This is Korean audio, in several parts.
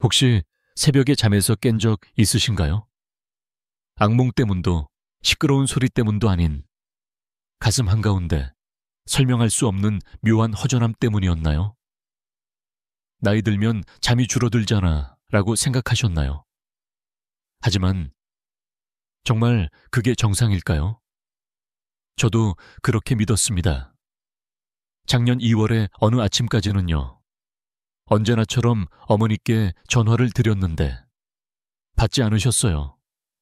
혹시 새벽에 잠에서 깬 적 있으신가요? 악몽 때문도 시끄러운 소리 때문도 아닌 가슴 한가운데 설명할 수 없는 묘한 허전함 때문이었나요? 나이 들면 잠이 줄어들잖아 라고 생각하셨나요? 하지만 정말 그게 정상일까요? 저도 그렇게 믿었습니다. 작년 2월의 어느 아침까지는요. 언제나처럼 어머니께 전화를 드렸는데 받지 않으셨어요.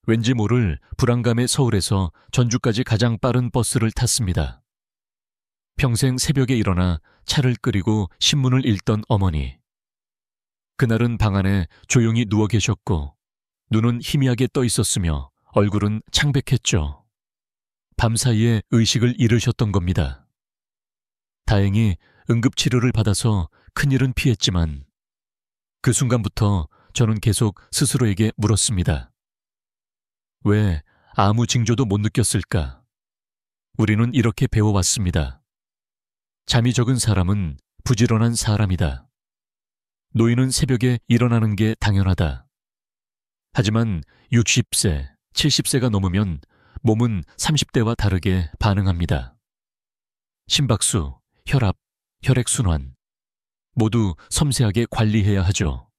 왠지 모를 불안감에 서울에서 전주까지 가장 빠른 버스를 탔습니다. 평생 새벽에 일어나 차를 끓이고 신문을 읽던 어머니. 그날은 방 안에 조용히 누워 계셨고 눈은 희미하게 떠 있었으며 얼굴은 창백했죠. 밤사이에 의식을 잃으셨던 겁니다. 다행히 응급치료를 받아서 큰일은 피했지만 그 순간부터 저는 계속 스스로에게 물었습니다. 왜 아무 징조도 못 느꼈을까? 우리는 이렇게 배워왔습니다. 잠이 적은 사람은 부지런한 사람이다. 노인은 새벽에 일어나는 게 당연하다. 하지만 60세, 70세가 넘으면 몸은 30대와 다르게 반응합니다. 심박수, 혈압, 혈액순환 모두 섬세하게 관리해야 하죠.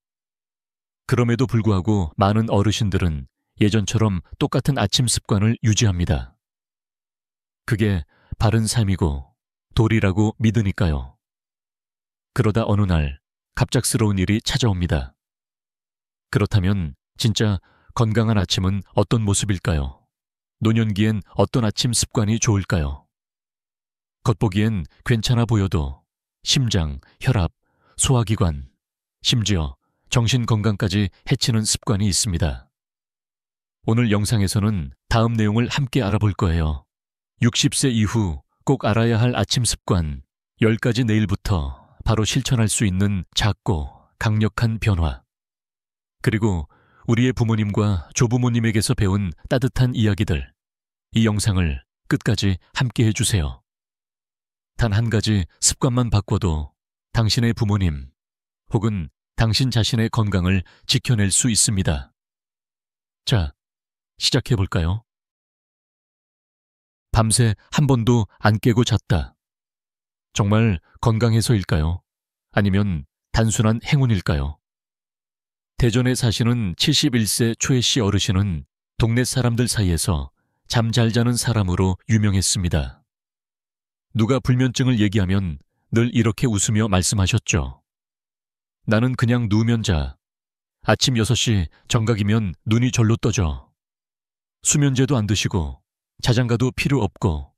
그럼에도 불구하고 많은 어르신들은 예전처럼 똑같은 아침 습관을 유지합니다. 그게 바른 삶이고 도리라고 믿으니까요. 그러다 어느 날 갑작스러운 일이 찾아옵니다. 그렇다면 진짜 건강한 아침은 어떤 모습일까요? 노년기엔 어떤 아침 습관이 좋을까요? 겉보기엔 괜찮아 보여도 심장, 혈압, 소화기관, 심지어 정신 건강까지 해치는 습관이 있습니다. 오늘 영상에서는 다음 내용을 함께 알아볼 거예요. 60세 이후 꼭 알아야 할 아침 습관 10가지 내일부터 바로 실천할 수 있는 작고 강력한 변화. 그리고 우리의 부모님과 조부모님에게서 배운 따뜻한 이야기들. 이 영상을 끝까지 함께 해주세요. 단 한 가지 습관만 바꿔도 당신의 부모님 혹은 당신 자신의 건강을 지켜낼 수 있습니다. 자, 시작해볼까요? 밤새 한 번도 안 깨고 잤다. 정말 건강해서일까요? 아니면 단순한 행운일까요? 대전에 사시는 71세 초혜 씨 어르신은 동네 사람들 사이에서 잠 잘 자는 사람으로 유명했습니다. 누가 불면증을 얘기하면 늘 이렇게 웃으며 말씀하셨죠. 나는 그냥 누우면 자. 아침 6시 정각이면 눈이 절로 떠져. 수면제도 안 드시고 자장가도 필요 없고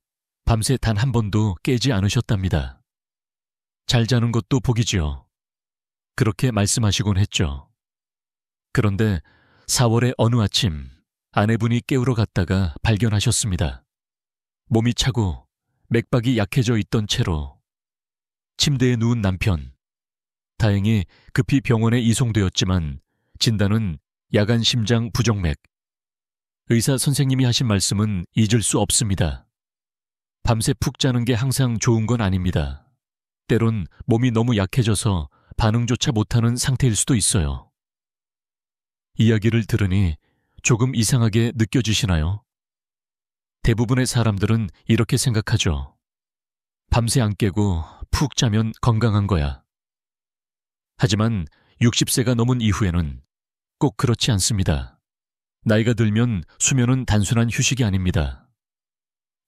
밤새 단 한 번도 깨지 않으셨답니다. 잘 자는 것도 복이지요. 그렇게 말씀하시곤 했죠. 그런데 4월의 어느 아침 아내분이 깨우러 갔다가 발견하셨습니다. 몸이 차고 맥박이 약해져 있던 채로 침대에 누운 남편. 다행히 급히 병원에 이송되었지만 진단은 야간 심장 부정맥. 의사 선생님이 하신 말씀은 잊을 수 없습니다. 밤새 푹 자는 게 항상 좋은 건 아닙니다. 때론 몸이 너무 약해져서 반응조차 못하는 상태일 수도 있어요. 이야기를 들으니 조금 이상하게 느껴지시나요? 대부분의 사람들은 이렇게 생각하죠. 밤새 안 깨고 푹 자면 건강한 거야. 하지만 60세가 넘은 이후에는 꼭 그렇지 않습니다. 나이가 들면 수면은 단순한 휴식이 아닙니다.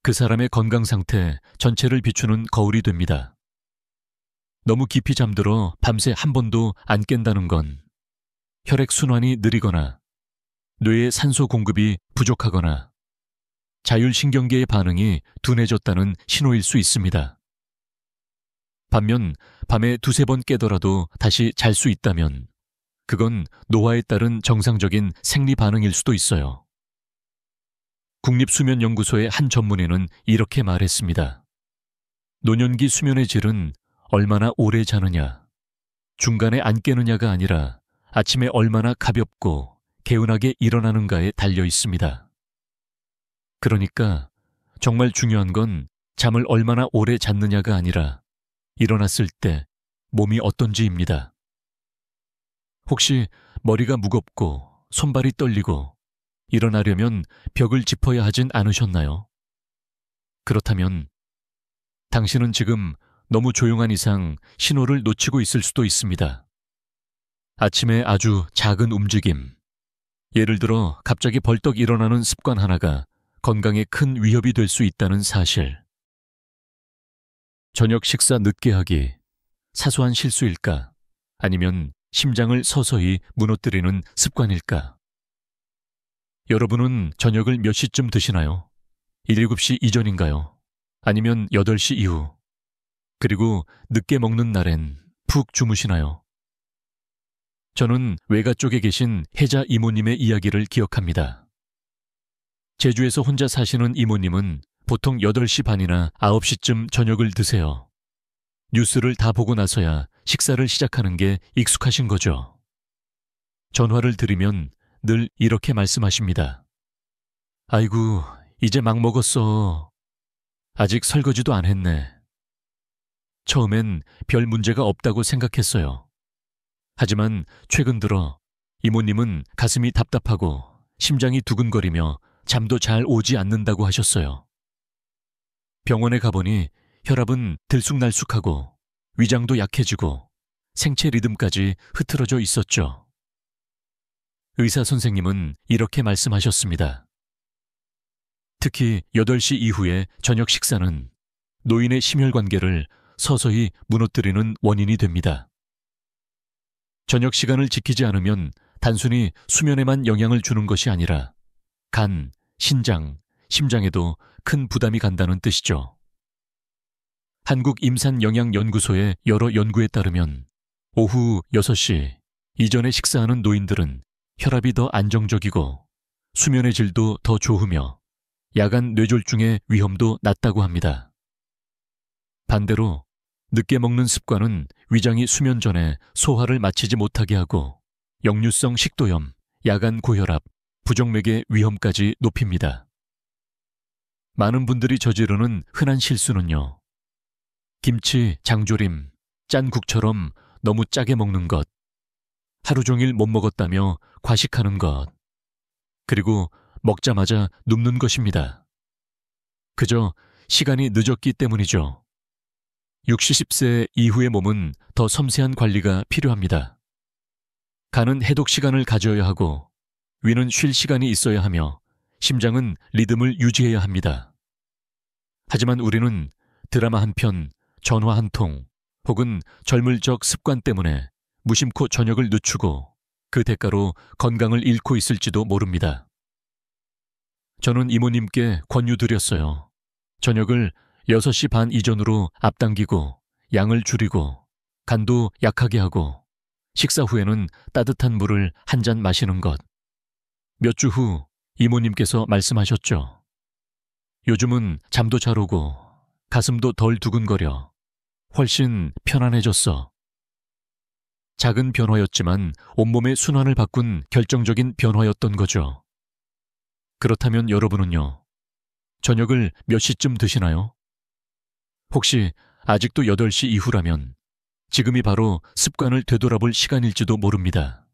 그 사람의 건강 상태 전체를 비추는 거울이 됩니다. 너무 깊이 잠들어 밤새 한 번도 안 깬다는 건 혈액순환이 느리거나 뇌의 산소 공급이 부족하거나 자율신경계의 반응이 둔해졌다는 신호일 수 있습니다. 반면 밤에 두세 번 깨더라도 다시 잘 수 있다면 그건 노화에 따른 정상적인 생리 반응일 수도 있어요. 국립수면연구소의 한 전문의는 이렇게 말했습니다. 노년기 수면의 질은 얼마나 오래 자느냐, 중간에 안 깨느냐가 아니라 아침에 얼마나 가볍고 개운하게 일어나는가에 달려 있습니다. 그러니까 정말 중요한 건 잠을 얼마나 오래 잤느냐가 아니라 일어났을 때 몸이 어떤지입니다. 혹시 머리가 무겁고 손발이 떨리고 일어나려면 벽을 짚어야 하진 않으셨나요? 그렇다면 당신은 지금 너무 조용한 이상 신호를 놓치고 있을 수도 있습니다. 아침에 아주 작은 움직임, 예를 들어 갑자기 벌떡 일어나는 습관 하나가 건강에 큰 위협이 될 수 있다는 사실. 저녁 식사 늦게 하기, 사소한 실수일까? 아니면 심장을 서서히 무너뜨리는 습관일까? 여러분은 저녁을 몇 시쯤 드시나요? 7시 이전인가요? 아니면 8시 이후? 그리고 늦게 먹는 날엔 푹 주무시나요? 저는 외가 쪽에 계신 혜자 이모님의 이야기를 기억합니다. 제주에서 혼자 사시는 이모님은 보통 8시 반이나 9시쯤 저녁을 드세요. 뉴스를 다 보고 나서야 식사를 시작하는 게 익숙하신 거죠. 전화를 드리면 늘 이렇게 말씀하십니다. 아이고, 이제 막 먹었어. 아직 설거지도 안 했네. 처음엔 별 문제가 없다고 생각했어요. 하지만 최근 들어 이모님은 가슴이 답답하고 심장이 두근거리며 잠도 잘 오지 않는다고 하셨어요. 병원에 가보니 혈압은 들쑥날쑥하고 위장도 약해지고 생체 리듬까지 흐트러져 있었죠. 의사 선생님은 이렇게 말씀하셨습니다. 특히 8시 이후의 저녁 식사는 노인의 심혈관계를 서서히 무너뜨리는 원인이 됩니다. 저녁 시간을 지키지 않으면 단순히 수면에만 영향을 주는 것이 아니라 간, 신장, 심장에도 큰 부담이 간다는 뜻이죠. 한국임산영양연구소의 여러 연구에 따르면 오후 6시 이전에 식사하는 노인들은 혈압이 더 안정적이고 수면의 질도 더 좋으며 야간 뇌졸중의 위험도 낮다고 합니다. 반대로 늦게 먹는 습관은 위장이 수면 전에 소화를 마치지 못하게 하고 역류성 식도염, 야간 고혈압, 부정맥의 위험까지 높입니다. 많은 분들이 저지르는 흔한 실수는요. 김치, 장조림, 짠 국처럼 너무 짜게 먹는 것, 하루 종일 못 먹었다며 과식하는 것, 그리고 먹자마자 눕는 것입니다. 그저 시간이 늦었기 때문이죠. 60세 이후의 몸은 더 섬세한 관리가 필요합니다. 간은 해독 시간을 가져야 하고 위는 쉴 시간이 있어야 하며 심장은 리듬을 유지해야 합니다. 하지만 우리는 드라마 한 편, 전화 한 통, 혹은 젊을 적 습관 때문에 무심코 저녁을 늦추고 그 대가로 건강을 잃고 있을지도 모릅니다. 저는 이모님께 권유드렸어요. 저녁을 6시 반 이전으로 앞당기고 양을 줄이고 간도 약하게 하고 식사 후에는 따뜻한 물을 한 잔 마시는 것. 몇 주 후 이모님께서 말씀하셨죠. 요즘은 잠도 잘 오고 가슴도 덜 두근거려. 훨씬 편안해졌어. 작은 변화였지만 온몸의 순환을 바꾼 결정적인 변화였던 거죠. 그렇다면 여러분은요? 저녁을 몇 시쯤 드시나요? 혹시 아직도 8시 이후라면 지금이 바로 습관을 되돌아볼 시간일지도 모릅니다.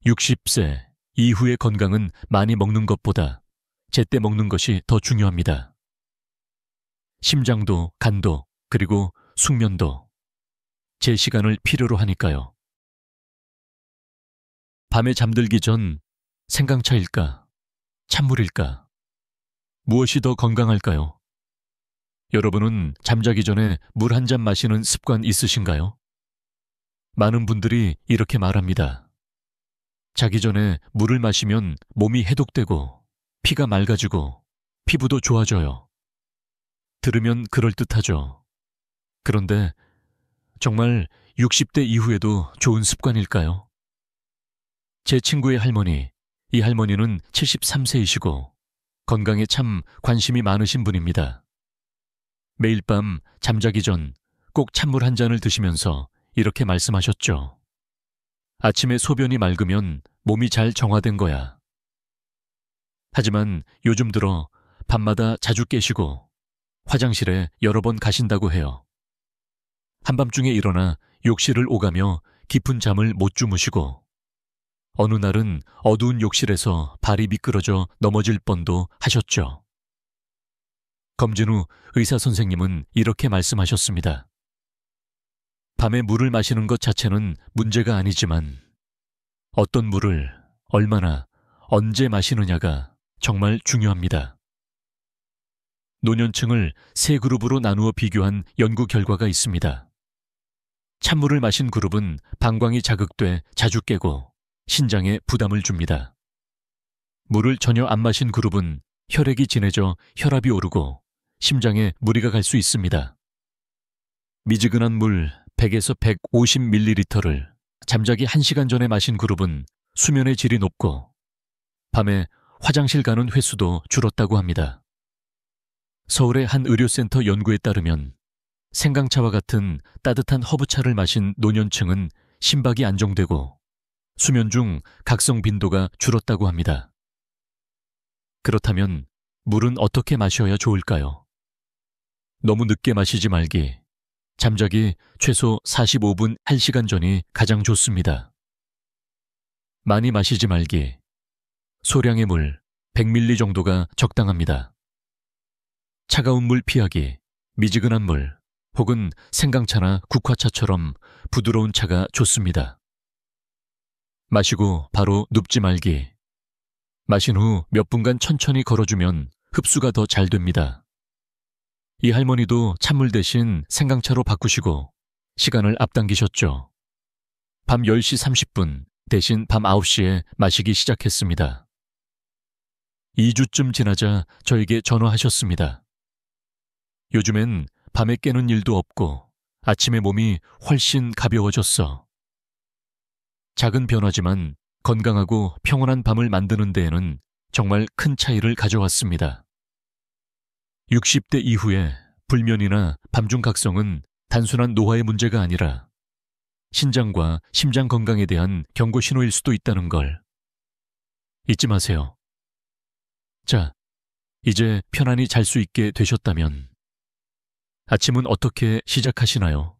60세 이후의 건강은 많이 먹는 것보다 제때 먹는 것이 더 중요합니다. 심장도, 간도, 그리고 숙면도 제 시간을 필요로 하니까요. 밤에 잠들기 전 생강차일까? 찬물일까? 무엇이 더 건강할까요? 여러분은 잠자기 전에 물 한 잔 마시는 습관 있으신가요? 많은 분들이 이렇게 말합니다. 자기 전에 물을 마시면 몸이 해독되고 피가 맑아지고 피부도 좋아져요. 들으면 그럴듯하죠. 그런데 정말 60대 이후에도 좋은 습관일까요? 제 친구의 할머니, 이 할머니는 73세이시고 건강에 참 관심이 많으신 분입니다. 매일 밤 잠자기 전 꼭 찬물 한 잔을 드시면서 이렇게 말씀하셨죠. 아침에 소변이 맑으면 몸이 잘 정화된 거야. 하지만 요즘 들어 밤마다 자주 깨시고 화장실에 여러 번 가신다고 해요. 한밤중에 일어나 욕실을 오가며 깊은 잠을 못 주무시고 어느 날은 어두운 욕실에서 발이 미끄러져 넘어질 뻔도 하셨죠. 검진 후 의사 선생님은 이렇게 말씀하셨습니다. 밤에 물을 마시는 것 자체는 문제가 아니지만 어떤 물을 얼마나 언제 마시느냐가 정말 중요합니다. 노년층을 세 그룹으로 나누어 비교한 연구 결과가 있습니다. 찬물을 마신 그룹은 방광이 자극돼 자주 깨고 신장에 부담을 줍니다. 물을 전혀 안 마신 그룹은 혈액이 진해져 혈압이 오르고 심장에 무리가 갈 수 있습니다. 미지근한 물 100에서 150ml를 잠자기 1시간 전에 마신 그룹은 수면의 질이 높고 밤에 화장실 가는 횟수도 줄었다고 합니다. 서울의 한 의료센터 연구에 따르면 생강차와 같은 따뜻한 허브차를 마신 노년층은 심박이 안정되고 수면 중 각성 빈도가 줄었다고 합니다. 그렇다면 물은 어떻게 마셔야 좋을까요? 너무 늦게 마시지 말기. 잠자기 최소 45분 1시간 전이 가장 좋습니다. 많이 마시지 말기. 소량의 물 100ml 정도가 적당합니다. 차가운 물 피하기. 미지근한 물 혹은 생강차나 국화차처럼 부드러운 차가 좋습니다. 마시고 바로 눕지 말기. 마신 후 몇 분간 천천히 걸어주면 흡수가 더 잘 됩니다. 이 할머니도 찬물 대신 생강차로 바꾸시고 시간을 앞당기셨죠. 밤 10시 30분 대신 밤 9시에 마시기 시작했습니다. 2주쯤 지나자 저에게 전화하셨습니다. 요즘엔 밤에 깨는 일도 없고 아침에 몸이 훨씬 가벼워졌어. 작은 변화지만 건강하고 평온한 밤을 만드는 데에는 정말 큰 차이를 가져왔습니다. 60대 이후에 불면이나 밤중 각성은 단순한 노화의 문제가 아니라 신장과 심장 건강에 대한 경고 신호일 수도 있다는 걸 잊지 마세요. 자, 이제 편안히 잘 수 있게 되셨다면 아침은 어떻게 시작하시나요?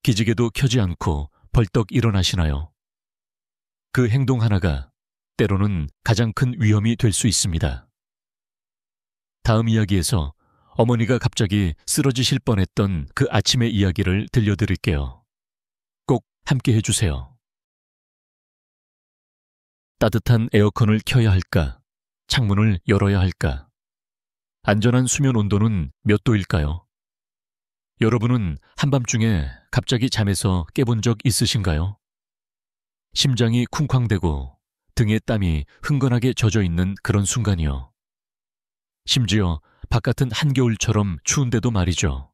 기지개도 켜지 않고 벌떡 일어나시나요? 그 행동 하나가 때로는 가장 큰 위험이 될 수 있습니다. 다음 이야기에서 어머니가 갑자기 쓰러지실 뻔했던 그 아침의 이야기를 들려드릴게요. 꼭 함께 해주세요. 따뜻한 에어컨을 켜야 할까? 창문을 열어야 할까? 안전한 수면 온도는 몇 도일까요? 여러분은 한밤중에 갑자기 잠에서 깨본 적 있으신가요? 심장이 쿵쾅대고 등에 땀이 흥건하게 젖어 있는 그런 순간이요. 심지어 바깥은 한겨울처럼 추운데도 말이죠.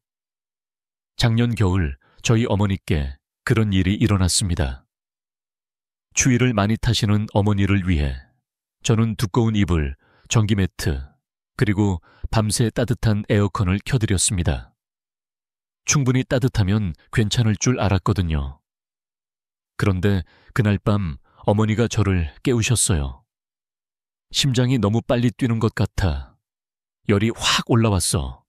작년 겨울 저희 어머니께 그런 일이 일어났습니다. 추위를 많이 타시는 어머니를 위해 저는 두꺼운 이불, 전기 매트, 그리고 밤새 따뜻한 에어컨을 켜드렸습니다. 충분히 따뜻하면 괜찮을 줄 알았거든요. 그런데 그날 밤 어머니가 저를 깨우셨어요. 심장이 너무 빨리 뛰는 것 같아 열이 확 올라왔어.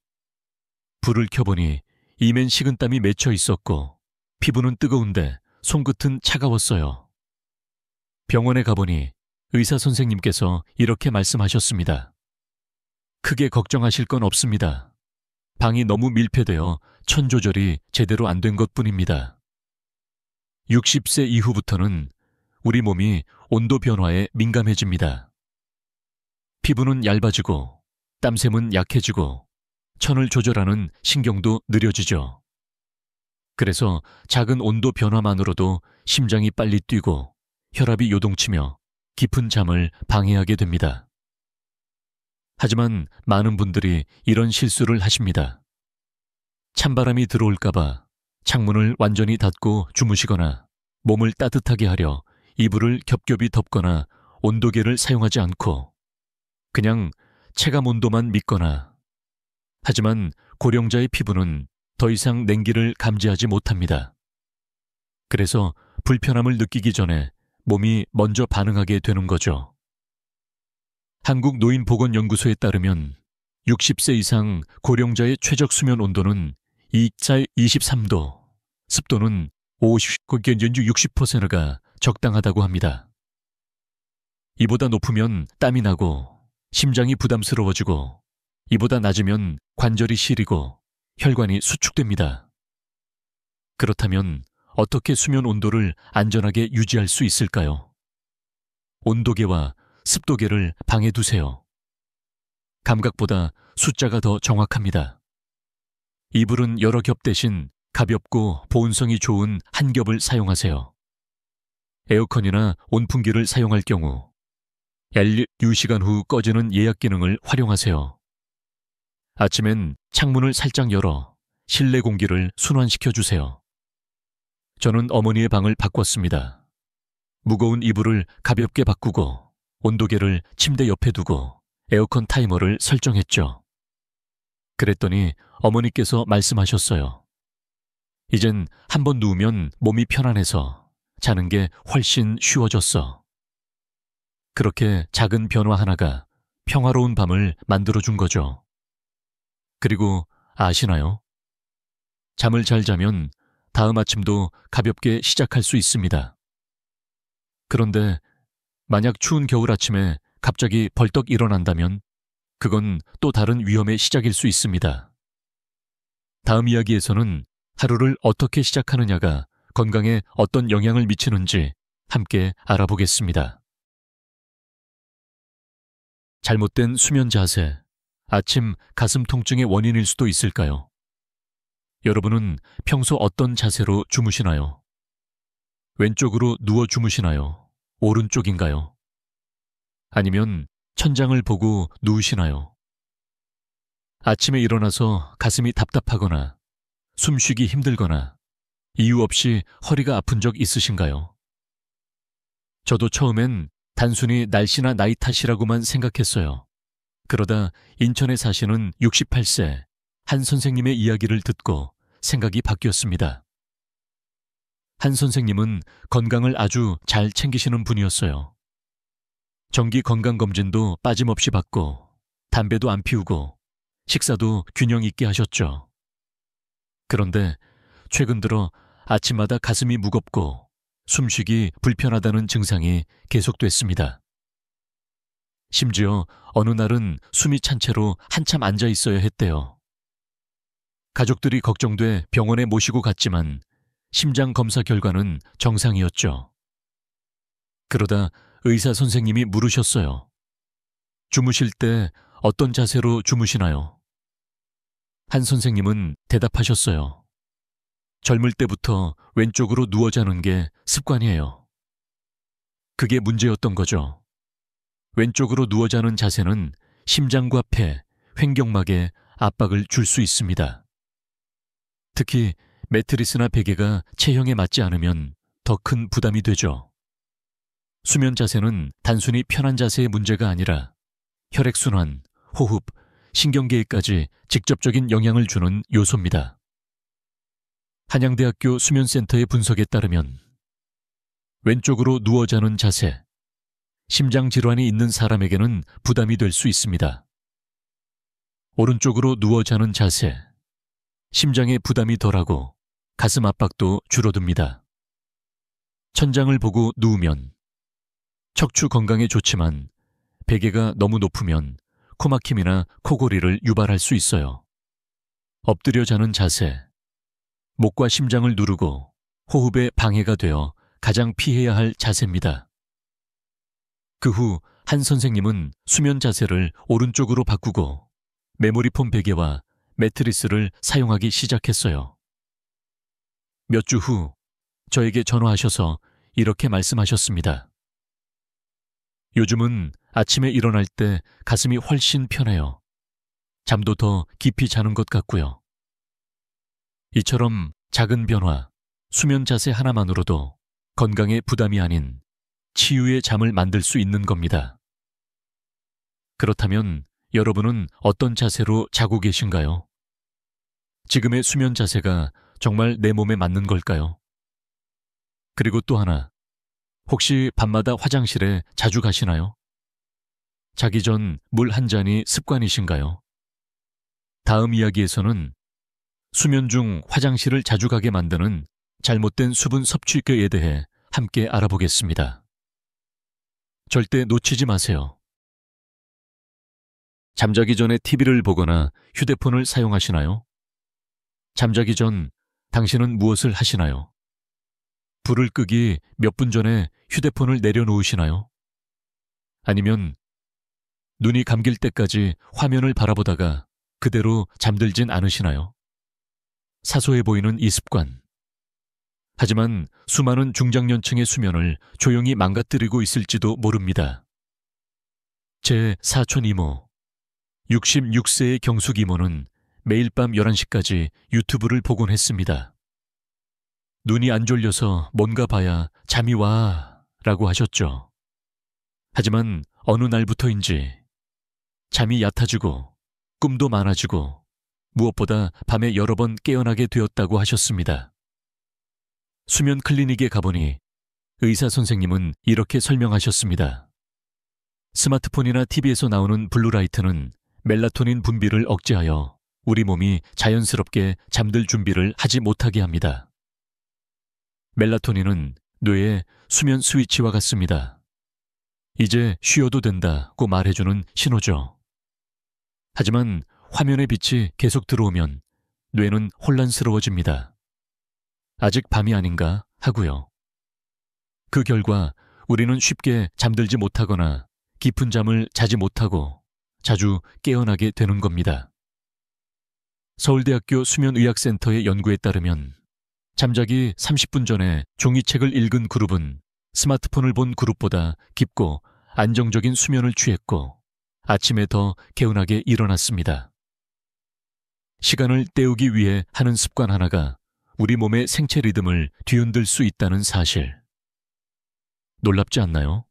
불을 켜보니 이맨 식은땀이 맺혀 있었고 피부는 뜨거운데 손끝은 차가웠어요. 병원에 가보니 의사 선생님께서 이렇게 말씀하셨습니다. 크게 걱정하실 건 없습니다. 방이 너무 밀폐되어 천 조절이 제대로 안 된 것뿐입니다. 60세 이후부터는 우리 몸이 온도 변화에 민감해집니다. 피부는 얇아지고 땀샘은 약해지고 천을 조절하는 신경도 느려지죠. 그래서 작은 온도 변화만으로도 심장이 빨리 뛰고 혈압이 요동치며 깊은 잠을 방해하게 됩니다. 하지만 많은 분들이 이런 실수를 하십니다. 찬바람이 들어올까봐 창문을 완전히 닫고 주무시거나 몸을 따뜻하게 하려 이불을 겹겹이 덮거나 온도계를 사용하지 않고 그냥 체감 온도만 믿거나 하지만 고령자의 피부는 더 이상 냉기를 감지하지 못합니다. 그래서 불편함을 느끼기 전에 몸이 먼저 반응하게 되는 거죠. 한국노인보건연구소에 따르면 60세 이상 고령자의 최적 수면 온도는 23도, 습도는 50, 60%가 적당하다고 합니다. 이보다 높으면 땀이 나고 심장이 부담스러워지고 이보다 낮으면 관절이 시리고 혈관이 수축됩니다. 그렇다면 어떻게 수면 온도를 안전하게 유지할 수 있을까요? 온도계와 습도계를 방에 두세요. 감각보다 숫자가 더 정확합니다. 이불은 여러 겹 대신 가볍고 보온성이 좋은 한 겹을 사용하세요. 에어컨이나 온풍기를 사용할 경우 LU 시간 후 꺼지는 예약 기능을 활용하세요. 아침엔 창문을 살짝 열어 실내 공기를 순환시켜 주세요. 저는 어머니의 방을 바꿨습니다. 무거운 이불을 가볍게 바꾸고 온도계를 침대 옆에 두고 에어컨 타이머를 설정했죠. 그랬더니 어머니께서 말씀하셨어요. 이젠 한번 누우면 몸이 편안해서 자는 게 훨씬 쉬워졌어. 그렇게 작은 변화 하나가 평화로운 밤을 만들어준 거죠. 그리고 아시나요? 잠을 잘 자면 다음 아침도 가볍게 시작할 수 있습니다. 그런데 만약 추운 겨울 아침에 갑자기 벌떡 일어난다면 그건 또 다른 위험의 시작일 수 있습니다. 다음 이야기에서는 하루를 어떻게 시작하느냐가 건강에 어떤 영향을 미치는지 함께 알아보겠습니다. 잘못된 수면 자세, 아침 가슴 통증의 원인일 수도 있을까요? 여러분은 평소 어떤 자세로 주무시나요? 왼쪽으로 누워 주무시나요? 오른쪽인가요? 아니면 천장을 보고 누우시나요? 아침에 일어나서 가슴이 답답하거나 숨쉬기 힘들거나 이유 없이 허리가 아픈 적 있으신가요? 저도 처음엔 단순히 날씨나 나이 탓이라고만 생각했어요. 그러다 인천에 사시는 68세 한 선생님의 이야기를 듣고 생각이 바뀌었습니다. 한 선생님은 건강을 아주 잘 챙기시는 분이었어요. 정기 건강검진도 빠짐없이 받고 담배도 안 피우고 식사도 균형 있게 하셨죠. 그런데 최근 들어 아침마다 가슴이 무겁고 숨쉬기 불편하다는 증상이 계속됐습니다. 심지어 어느 날은 숨이 찬 채로 한참 앉아 있어야 했대요. 가족들이 걱정돼 병원에 모시고 갔지만 심장 검사 결과는 정상이었죠. 그러다 의사 선생님이 물으셨어요. 주무실 때 어떤 자세로 주무시나요? 한 선생님은 대답하셨어요. 젊을 때부터 왼쪽으로 누워 자는 게 습관이에요. 그게 문제였던 거죠. 왼쪽으로 누워 자는 자세는 심장과 폐, 횡격막에 압박을 줄 수 있습니다. 특히 매트리스나 베개가 체형에 맞지 않으면 더 큰 부담이 되죠. 수면 자세는 단순히 편한 자세의 문제가 아니라 혈액순환, 호흡, 신경계에까지 직접적인 영향을 주는 요소입니다. 한양대학교 수면센터의 분석에 따르면 왼쪽으로 누워 자는 자세, 심장질환이 있는 사람에게는 부담이 될 수 있습니다. 오른쪽으로 누워 자는 자세, 심장에 부담이 덜하고 가슴 압박도 줄어듭니다. 천장을 보고 누우면 척추 건강에 좋지만 베개가 너무 높으면 코막힘이나 코골이를 유발할 수 있어요. 엎드려 자는 자세, 목과 심장을 누르고 호흡에 방해가 되어 가장 피해야 할 자세입니다. 그 후 한 선생님은 수면 자세를 오른쪽으로 바꾸고 메모리폼 베개와 매트리스를 사용하기 시작했어요. 몇 주 후 저에게 전화하셔서 이렇게 말씀하셨습니다. 요즘은 아침에 일어날 때 가슴이 훨씬 편해요. 잠도 더 깊이 자는 것 같고요. 이처럼 작은 변화, 수면 자세 하나만으로도 건강에 부담이 아닌 치유의 잠을 만들 수 있는 겁니다. 그렇다면 여러분은 어떤 자세로 자고 계신가요? 지금의 수면 자세가 정말 내 몸에 맞는 걸까요? 그리고 또 하나, 혹시 밤마다 화장실에 자주 가시나요? 자기 전 물 한 잔이 습관이신가요? 다음 이야기에서는 수면 중 화장실을 자주 가게 만드는 잘못된 수분 섭취에 대해 함께 알아보겠습니다. 절대 놓치지 마세요. 잠자기 전에 TV를 보거나 휴대폰을 사용하시나요? 잠자기 전 당신은 무엇을 하시나요? 불을 끄기 몇 분 전에 휴대폰을 내려놓으시나요? 아니면 눈이 감길 때까지 화면을 바라보다가 그대로 잠들진 않으시나요? 사소해 보이는 이 습관. 하지만 수많은 중장년층의 수면을 조용히 망가뜨리고 있을지도 모릅니다. 제 사촌 이모, 66세의 경숙 이모는 매일 밤 11시까지 유튜브를 보곤 했습니다. 눈이 안 졸려서 뭔가 봐야 잠이 와 라고 하셨죠. 하지만 어느 날부터인지 잠이 얕아지고 꿈도 많아지고 무엇보다 밤에 여러 번 깨어나게 되었다고 하셨습니다. 수면 클리닉에 가보니 의사 선생님은 이렇게 설명하셨습니다. 스마트폰이나 TV에서 나오는 블루라이트는 멜라토닌 분비를 억제하여 우리 몸이 자연스럽게 잠들 준비를 하지 못하게 합니다. 멜라토닌은 뇌의 수면 스위치와 같습니다. 이제 쉬어도 된다고 말해주는 신호죠. 하지만 화면의 빛이 계속 들어오면 뇌는 혼란스러워집니다. 아직 밤이 아닌가 하고요. 그 결과 우리는 쉽게 잠들지 못하거나 깊은 잠을 자지 못하고 자주 깨어나게 되는 겁니다. 서울대학교 수면의학센터의 연구에 따르면 잠자기 30분 전에 종이책을 읽은 그룹은 스마트폰을 본 그룹보다 깊고 안정적인 수면을 취했고 아침에 더 개운하게 일어났습니다. 시간을 때우기 위해 하는 습관 하나가 우리 몸의 생체 리듬을 뒤흔들 수 있다는 사실. 놀랍지 않나요?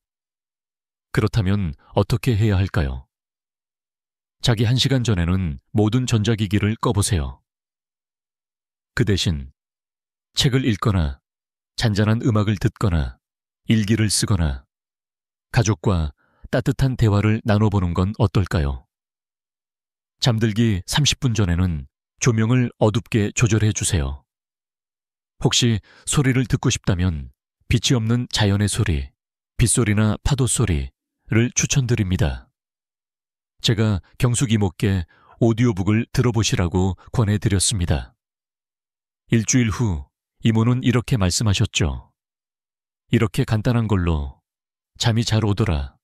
그렇다면 어떻게 해야 할까요? 자기 1시간 전에는 모든 전자기기를 꺼보세요. 그 대신 책을 읽거나 잔잔한 음악을 듣거나 일기를 쓰거나 가족과 따뜻한 대화를 나눠보는 건 어떨까요? 잠들기 30분 전에는 조명을 어둡게 조절해 주세요. 혹시 소리를 듣고 싶다면 빛이 없는 자연의 소리, 빗소리나 파도 소리를 추천드립니다. 제가 경숙 이모께 오디오북을 들어보시라고 권해드렸습니다. 일주일 후 이모는 이렇게 말씀하셨죠. 이렇게 간단한 걸로 잠이 잘 오더라.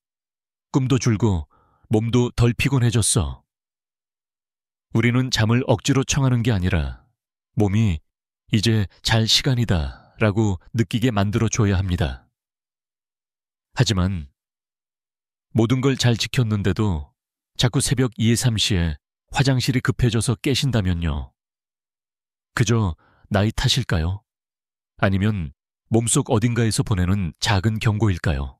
꿈도 줄고 몸도 덜 피곤해졌어. 우리는 잠을 억지로 청하는 게 아니라 몸이 이제 잘 시간이다 라고 느끼게 만들어줘야 합니다. 하지만 모든 걸 잘 지켰는데도 자꾸 새벽 2, 3시에 화장실이 급해져서 깨신다면요. 그저 나이 탓일까요? 아니면 몸속 어딘가에서 보내는 작은 경고일까요?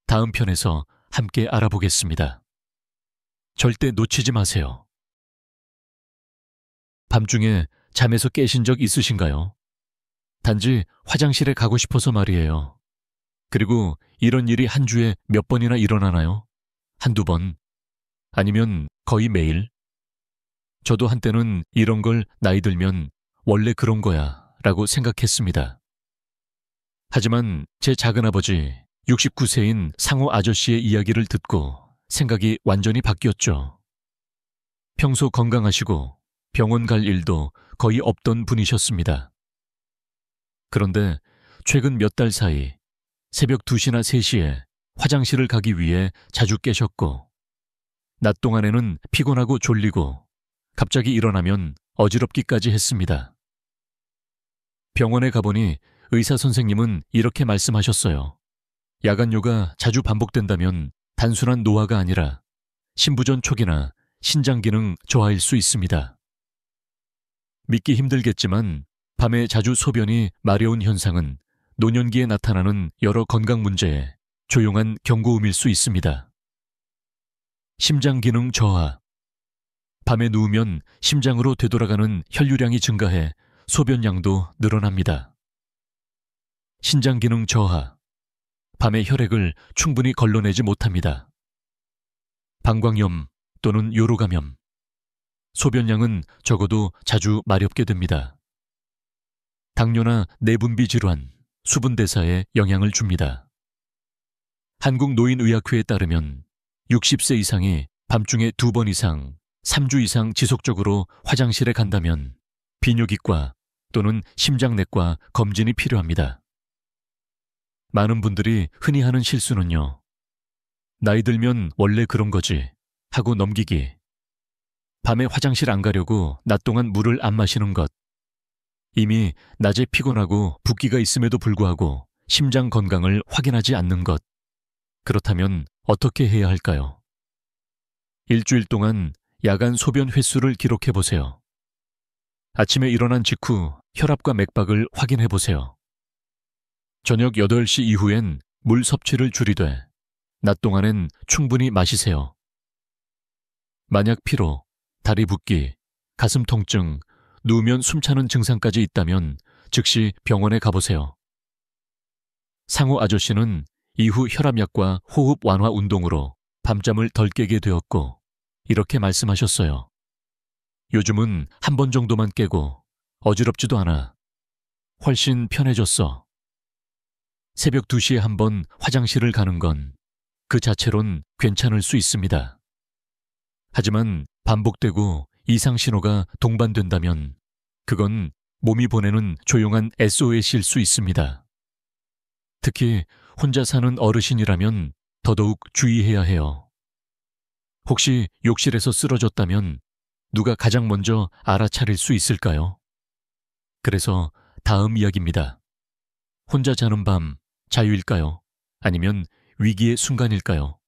다음 편에서 함께 알아보겠습니다. 절대 놓치지 마세요. 밤중에 잠에서 깨신 적 있으신가요? 단지 화장실에 가고 싶어서 말이에요. 그리고 이런 일이 한 주에 몇 번이나 일어나나요? 한두 번? 아니면 거의 매일? 저도 한때는 이런 걸 나이 들면 원래 그런 거야 라고 생각했습니다. 하지만 제 작은아버지 69세인 상호 아저씨의 이야기를 듣고 생각이 완전히 바뀌었죠. 평소 건강하시고 병원 갈 일도 거의 없던 분이셨습니다. 그런데 최근 몇 달 사이 새벽 2시나 3시에 화장실을 가기 위해 자주 깨셨고 낮 동안에는 피곤하고 졸리고 갑자기 일어나면 어지럽기까지 했습니다. 병원에 가보니 의사 선생님은 이렇게 말씀하셨어요. 야간요가 자주 반복된다면 단순한 노화가 아니라 신부전 초기나 신장 기능 저하일 수 있습니다. 믿기 힘들겠지만 밤에 자주 소변이 마려운 현상은 노년기에 나타나는 여러 건강 문제에 조용한 경고음일 수 있습니다. 심장 기능 저하. 밤에 누우면 심장으로 되돌아가는 혈류량이 증가해 소변량도 늘어납니다. 신장 기능 저하. 밤에 혈액을 충분히 걸러내지 못합니다. 방광염 또는 요로감염. 소변량은 적어도 자주 마렵게 됩니다. 당뇨나 내분비 질환, 수분 대사에 영향을 줍니다. 한국노인의학회에 따르면 60세 이상이 밤중에 2번 이상, 3주 이상 지속적으로 화장실에 간다면 비뇨기과 또는 심장내과 검진이 필요합니다. 많은 분들이 흔히 하는 실수는요. 나이 들면 원래 그런 거지 하고 넘기기. 밤에 화장실 안 가려고 낮 동안 물을 안 마시는 것. 이미 낮에 피곤하고 붓기가 있음에도 불구하고 심장 건강을 확인하지 않는 것. 그렇다면 어떻게 해야 할까요? 일주일 동안 야간 소변 횟수를 기록해 보세요. 아침에 일어난 직후 혈압과 맥박을 확인해 보세요. 저녁 8시 이후엔 물 섭취를 줄이되 낮 동안엔 충분히 마시세요. 만약 피로, 다리 붓기, 가슴 통증, 누우면 숨차는 증상까지 있다면 즉시 병원에 가보세요. 상우 아저씨는 이후 혈압약과 호흡 완화 운동으로 밤잠을 덜 깨게 되었고 이렇게 말씀하셨어요. 요즘은 한 번 정도만 깨고 어지럽지도 않아. 훨씬 편해졌어. 새벽 2시에 한 번 화장실을 가는 건 그 자체론 괜찮을 수 있습니다. 하지만 반복되고 이상 신호가 동반된다면 그건 몸이 보내는 조용한 SOS일 수 있습니다. 특히 혼자 사는 어르신이라면 더더욱 주의해야 해요. 혹시 욕실에서 쓰러졌다면 누가 가장 먼저 알아차릴 수 있을까요? 그래서 다음 이야기입니다. 혼자 자는 밤 자유일까요? 아니면 위기의 순간일까요?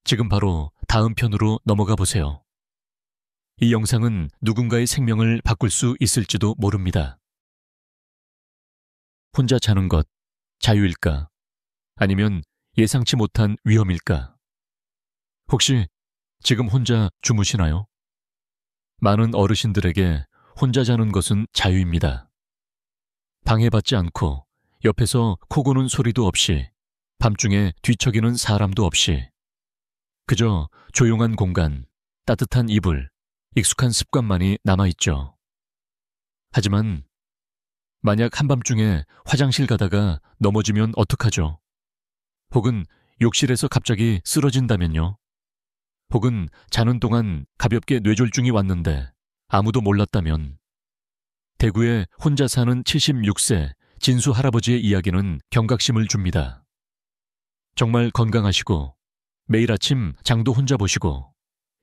지금 바로 다음 편으로 넘어가 보세요. 이 영상은 누군가의 생명을 바꿀 수 있을지도 모릅니다. 혼자 자는 것, 자유일까? 아니면 예상치 못한 위험일까? 혹시 지금 혼자 주무시나요? 많은 어르신들에게 혼자 자는 것은 자유입니다. 방해받지 않고 옆에서 코 고는 소리도 없이 밤중에 뒤척이는 사람도 없이 그저 조용한 공간, 따뜻한 이불, 익숙한 습관만이 남아있죠. 하지만 만약 한밤중에 화장실 가다가 넘어지면 어떡하죠? 혹은 욕실에서 갑자기 쓰러진다면요? 혹은 자는 동안 가볍게 뇌졸중이 왔는데 아무도 몰랐다면 대구에 혼자 사는 76세 진수 할아버지의 이야기는 경각심을 줍니다. 정말 건강하시고 매일 아침 장도 혼자 보시고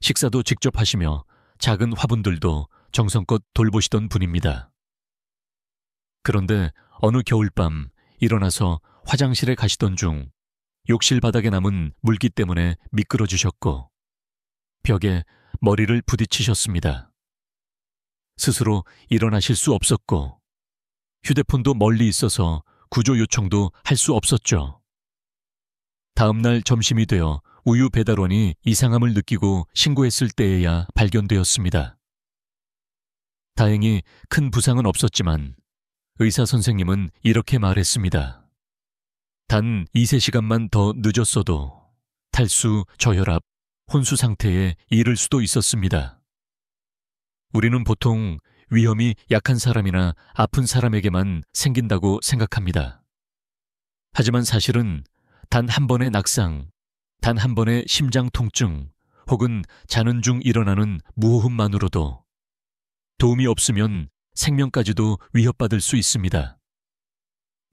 식사도 직접 하시며 작은 화분들도 정성껏 돌보시던 분입니다. 그런데 어느 겨울밤 일어나서 화장실에 가시던 중 욕실 바닥에 남은 물기 때문에 미끄러지셨고 벽에 머리를 부딪히셨습니다. 스스로 일어나실 수 없었고 휴대폰도 멀리 있어서 구조 요청도 할 수 없었죠. 다음날 점심이 되어 우유 배달원이 이상함을 느끼고 신고했을 때에야 발견되었습니다. 다행히 큰 부상은 없었지만 의사 선생님은 이렇게 말했습니다. 단 2~3시간만 더 늦었어도 탈수, 저혈압, 혼수 상태에 이를 수도 있었습니다. 우리는 보통 위험이 약한 사람이나 아픈 사람에게만 생긴다고 생각합니다. 하지만 사실은 단 한 번의 낙상, 단 한 번의 심장 통증 혹은 자는 중 일어나는 무호흡만으로도 도움이 없으면 생명까지도 위협받을 수 있습니다.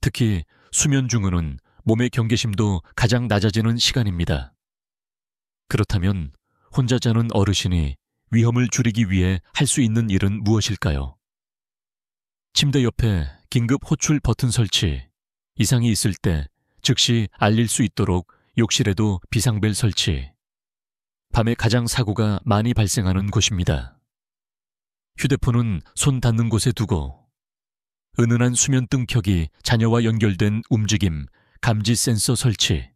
특히 수면 중은 몸의 경계심도 가장 낮아지는 시간입니다. 그렇다면 혼자 자는 어르신이 위험을 줄이기 위해 할 수 있는 일은 무엇일까요? 침대 옆에 긴급 호출 버튼 설치, 이상이 있을 때 즉시 알릴 수 있도록 욕실에도 비상벨 설치. 밤에 가장 사고가 많이 발생하는 곳입니다. 휴대폰은 손 닿는 곳에 두고 은은한 수면등 켜기, 자녀와 연결된 움직임, 감지 센서 설치.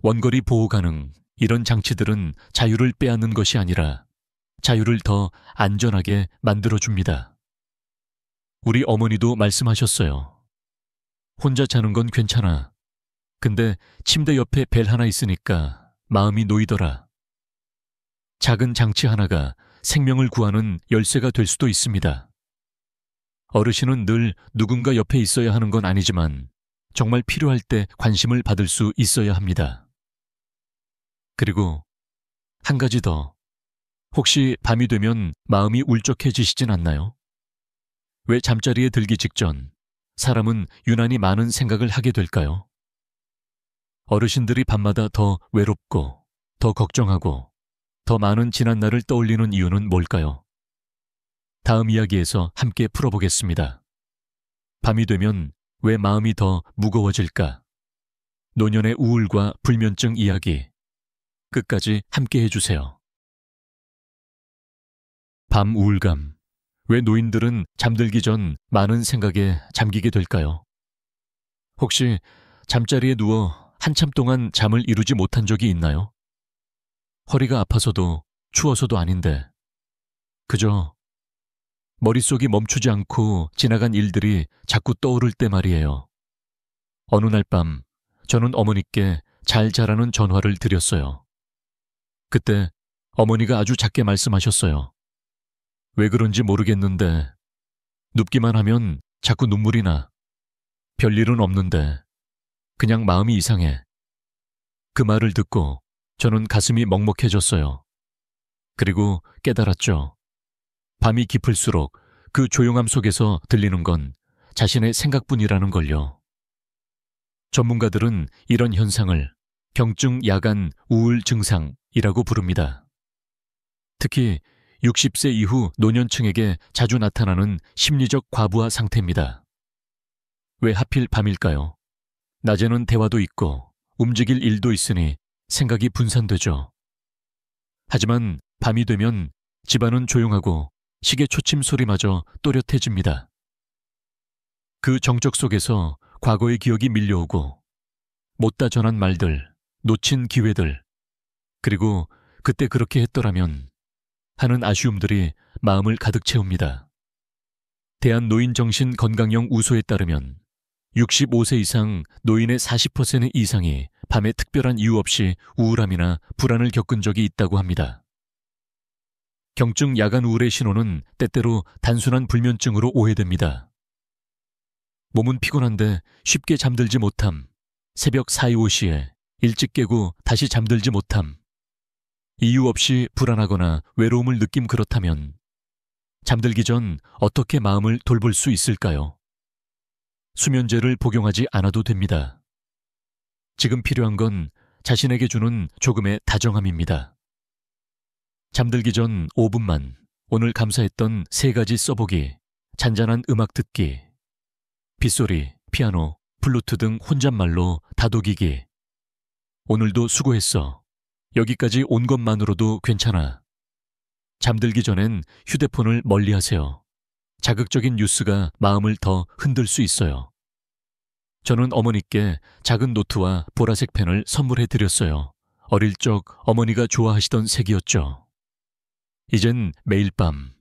원거리 보호 가능, 이런 장치들은 자유를 빼앗는 것이 아니라 자유를 더 안전하게 만들어줍니다. 우리 어머니도 말씀하셨어요. 혼자 자는 건 괜찮아. 근데 침대 옆에 벨 하나 있으니까 마음이 놓이더라. 작은 장치 하나가 생명을 구하는 열쇠가 될 수도 있습니다. 어르신은 늘 누군가 옆에 있어야 하는 건 아니지만 정말 필요할 때 관심을 받을 수 있어야 합니다. 그리고 한 가지 더. 혹시 밤이 되면 마음이 울적해지시진 않나요? 왜 잠자리에 들기 직전 사람은 유난히 많은 생각을 하게 될까요? 어르신들이 밤마다 더 외롭고 더 걱정하고 더 많은 지난 날을 떠올리는 이유는 뭘까요? 다음 이야기에서 함께 풀어보겠습니다. 밤이 되면 왜 마음이 더 무거워질까? 노년의 우울과 불면증 이야기. 끝까지 함께 해주세요. 밤 우울감. 왜 노인들은 잠들기 전 많은 생각에 잠기게 될까요? 혹시 잠자리에 누워 한참 동안 잠을 이루지 못한 적이 있나요? 허리가 아파서도 추워서도 아닌데 그저 머릿속이 멈추지 않고 지나간 일들이 자꾸 떠오를 때 말이에요. 어느 날 밤 저는 어머니께 잘 자라는 전화를 드렸어요. 그때 어머니가 아주 작게 말씀하셨어요. 왜 그런지 모르겠는데 눕기만 하면 자꾸 눈물이 나. 별일은 없는데 그냥 마음이 이상해. 그 말을 듣고 저는 가슴이 먹먹해졌어요. 그리고 깨달았죠. 밤이 깊을수록 그 조용함 속에서 들리는 건 자신의 생각뿐이라는 걸요. 전문가들은 이런 현상을 경증 야간 우울 증상이라고 부릅니다. 특히 60세 이후 노년층에게 자주 나타나는 심리적 과부하 상태입니다. 왜 하필 밤일까요? 낮에는 대화도 있고 움직일 일도 있으니 생각이 분산되죠. 하지만 밤이 되면 집안은 조용하고 시계 초침 소리마저 또렷해집니다. 그 정적 속에서 과거의 기억이 밀려오고 못다 전한 말들, 놓친 기회들, 그리고 그때 그렇게 했더라면 하는 아쉬움들이 마음을 가득 채웁니다. 대한노인정신건강영우소에 따르면 65세 이상 노인의 40% 이상이 밤에 특별한 이유 없이 우울함이나 불안을 겪은 적이 있다고 합니다. 경증 야간 우울의 신호는 때때로 단순한 불면증으로 오해됩니다. 몸은 피곤한데 쉽게 잠들지 못함, 새벽 4, 5시에 일찍 깨고 다시 잠들지 못함, 이유 없이 불안하거나 외로움을 느낌 그렇다면 잠들기 전 어떻게 마음을 돌볼 수 있을까요? 수면제를 복용하지 않아도 됩니다. 지금 필요한 건 자신에게 주는 조금의 다정함입니다. 잠들기 전 5분만 오늘 감사했던 3가지 써보기, 잔잔한 음악 듣기, 빗소리, 피아노, 플루트 등 혼잣말로 다독이기. 오늘도 수고했어. 여기까지 온 것만으로도 괜찮아. 잠들기 전엔 휴대폰을 멀리하세요. 자극적인 뉴스가 마음을 더 흔들 수 있어요. 저는 어머니께 작은 노트와 보라색 펜을 선물해 드렸어요. 어릴 적 어머니가 좋아하시던 색이었죠. 이젠 매일 밤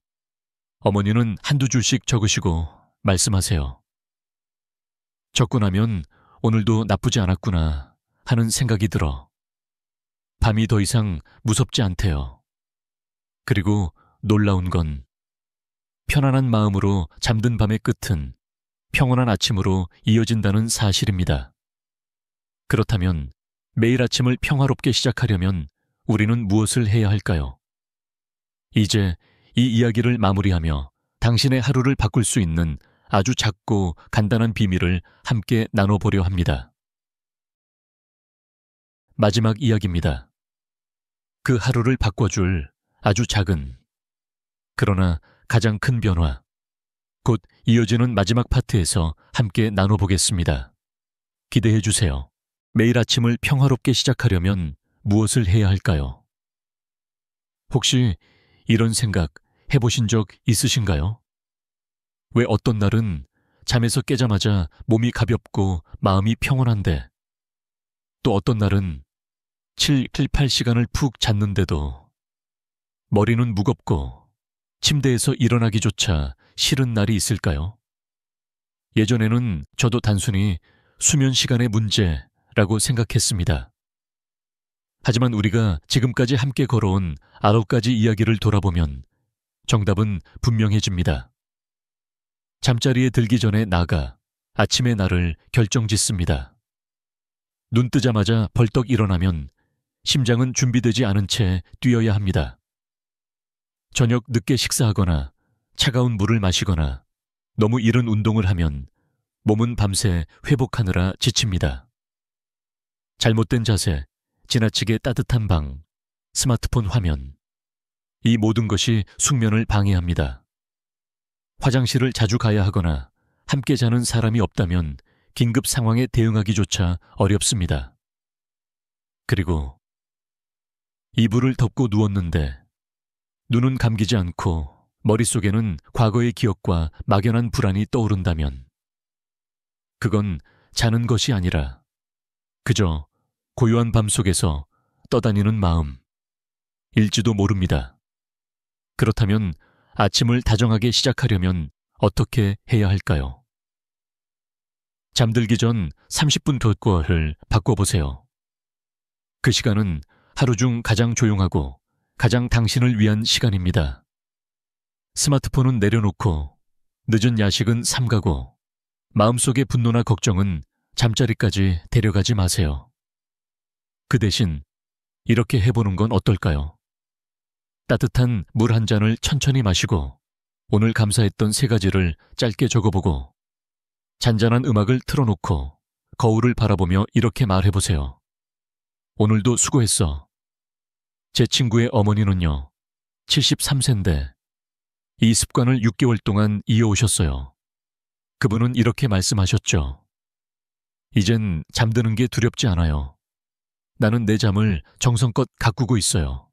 어머니는 한두 줄씩 적으시고 말씀하세요. 적고 나면 오늘도 나쁘지 않았구나 하는 생각이 들어. 밤이 더 이상 무섭지 않대요. 그리고 놀라운 건 편안한 마음으로 잠든 밤의 끝은 평온한 아침으로 이어진다는 사실입니다. 그렇다면 매일 아침을 평화롭게 시작하려면 우리는 무엇을 해야 할까요? 이제 이 이야기를 마무리하며 당신의 하루를 바꿀 수 있는 아주 작고 간단한 비밀을 함께 나눠보려 합니다. 마지막 이야기입니다. 그 하루를 바꿔줄 아주 작은, 그러나 가장 큰 변화, 곧 이어지는 마지막 파트에서 함께 나눠보겠습니다. 기대해 주세요. 매일 아침을 평화롭게 시작하려면 무엇을 해야 할까요? 혹시 이런 생각 해보신 적 있으신가요? 왜 어떤 날은 잠에서 깨자마자 몸이 가볍고 마음이 평온한데 또 어떤 날은 7, 8시간을 푹 잤는데도 머리는 무겁고 침대에서 일어나기조차 싫은 날이 있을까요? 예전에는 저도 단순히 수면 시간의 문제라고 생각했습니다. 하지만 우리가 지금까지 함께 걸어온 9가지 이야기를 돌아보면 정답은 분명해집니다. 잠자리에 들기 전에 나가 아침의 날을 결정짓습니다. 눈 뜨자마자 벌떡 일어나면 심장은 준비되지 않은 채 뛰어야 합니다. 저녁 늦게 식사하거나 차가운 물을 마시거나 너무 이른 운동을 하면 몸은 밤새 회복하느라 지칩니다. 잘못된 자세, 지나치게 따뜻한 방, 스마트폰 화면, 이 모든 것이 숙면을 방해합니다. 화장실을 자주 가야 하거나 함께 자는 사람이 없다면 긴급 상황에 대응하기조차 어렵습니다. 그리고 이불을 덮고 누웠는데 눈은 감기지 않고 머릿속에는 과거의 기억과 막연한 불안이 떠오른다면 그건 자는 것이 아니라 그저 고요한 밤 속에서 떠다니는 마음, 일지도 모릅니다. 그렇다면 아침을 다정하게 시작하려면 어떻게 해야 할까요? 잠들기 전 30분 돋궈를 바꿔보세요. 그 시간은 하루 중 가장 조용하고 가장 당신을 위한 시간입니다. 스마트폰은 내려놓고 늦은 야식은 삼가고 마음속의 분노나 걱정은 잠자리까지 데려가지 마세요. 그 대신 이렇게 해보는 건 어떨까요? 따뜻한 물 한 잔을 천천히 마시고 오늘 감사했던 3가지를 짧게 적어보고 잔잔한 음악을 틀어놓고 거울을 바라보며 이렇게 말해보세요. 오늘도 수고했어. 제 친구의 어머니는요, 73세인데 이 습관을 6개월 동안 이어오셨어요. 그분은 이렇게 말씀하셨죠. 이젠 잠드는 게 두렵지 않아요. 나는 내 잠을 정성껏 가꾸고 있어요.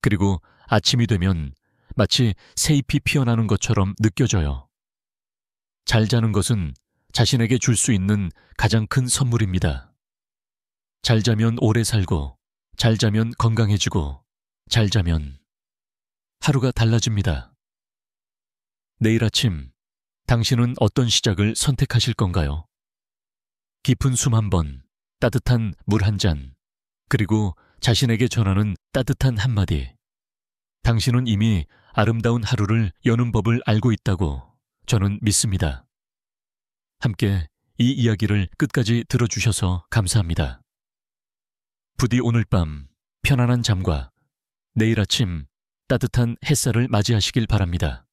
그리고 아침이 되면 마치 새잎이 피어나는 것처럼 느껴져요. 잘 자는 것은 자신에게 줄 수 있는 가장 큰 선물입니다. 잘 자면 오래 살고, 잘 자면 건강해지고, 잘 자면 하루가 달라집니다. 내일 아침, 당신은 어떤 시작을 선택하실 건가요? 깊은 숨 한 번, 따뜻한 물 한 잔, 그리고 자신에게 전하는 따뜻한 한마디. 당신은 이미 아름다운 하루를 여는 법을 알고 있다고 저는 믿습니다. 함께 이 이야기를 끝까지 들어주셔서 감사합니다. 부디 오늘 밤 편안한 잠과 내일 아침 따뜻한 햇살을 맞이하시길 바랍니다.